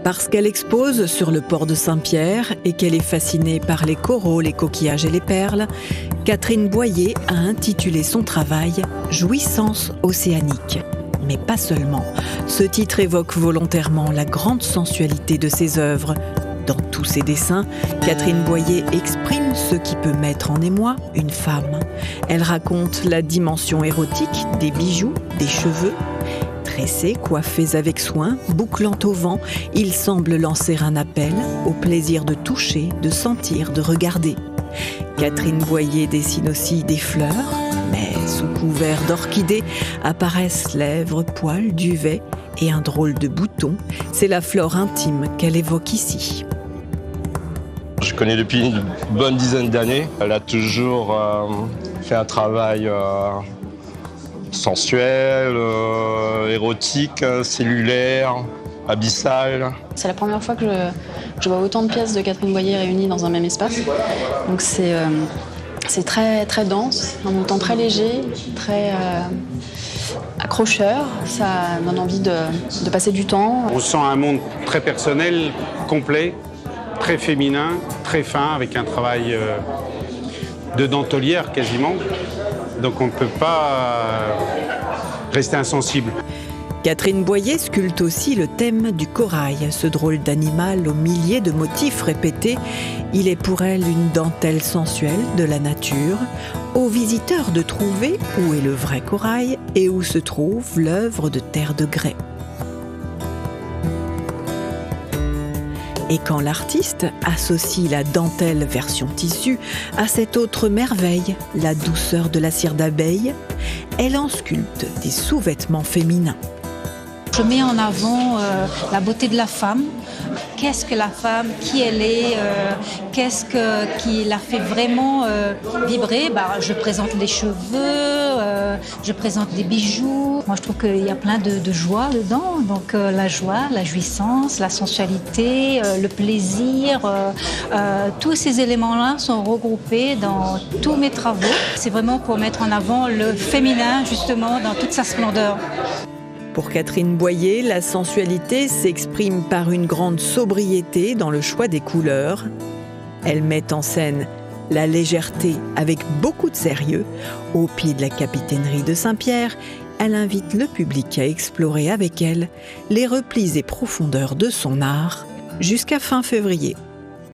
Parce qu'elle expose sur le port de Saint-Pierre et qu'elle est fascinée par les coraux, les coquillages et les perles, Catherine Boyer a intitulé son travail « Jouissance océanique ». Mais pas seulement. Ce titre évoque volontairement la grande sensualité de ses œuvres. Dans tous ses dessins, Catherine Boyer exprime ce qui peut mettre en émoi une femme. Elle raconte la dimension érotique des bijoux, des cheveux. Tressés, coiffés avec soin, bouclant au vent, il semble lancer un appel au plaisir de toucher, de sentir, de regarder. Catherine Boyer dessine aussi des fleurs, mais sous couvert d'orchidées apparaissent lèvres, poils, duvet et un drôle de bouton. C'est la flore intime qu'elle évoque ici. Je connais depuis une bonne dizaine d'années. Elle a toujours fait un travail sensuel, érotique, cellulaire, abyssal. C'est la première fois que je vois autant de pièces de Catherine Boyer réunies dans un même espace. Donc c'est très, très dense, en même temps très léger, très accrocheur. Ça donne envie de passer du temps. On sent un monde très personnel, complet, très féminin, très fin, avec un travail de dentelière quasiment. Donc on ne peut pas rester insensible. Catherine Boyer sculpte aussi le thème du corail, ce drôle d'animal aux milliers de motifs répétés. Il est pour elle une dentelle sensuelle de la nature, aux visiteurs de trouver où est le vrai corail et où se trouve l'œuvre de terre de grès. Et quand l'artiste associe la dentelle version tissu à cette autre merveille, la douceur de la cire d'abeille, elle en sculpte des sous-vêtements féminins. Je mets en avant la beauté de la femme. Qu'est-ce que la femme, qui elle est, qui la fait vraiment vibrer. Je présente les cheveux, je présente des bijoux. Moi, je trouve qu'il y a plein de joie dedans. Donc la joie, la jouissance, la sensualité, le plaisir, tous ces éléments-là sont regroupés dans tous mes travaux. C'est vraiment pour mettre en avant le féminin, justement, dans toute sa splendeur. Pour Catherine Boyer, la sensualité s'exprime par une grande sobriété dans le choix des couleurs. Elle met en scène la légèreté avec beaucoup de sérieux. Au pied de la capitainerie de Saint-Pierre, elle invite le public à explorer avec elle les replis et profondeurs de son art jusqu'à fin février.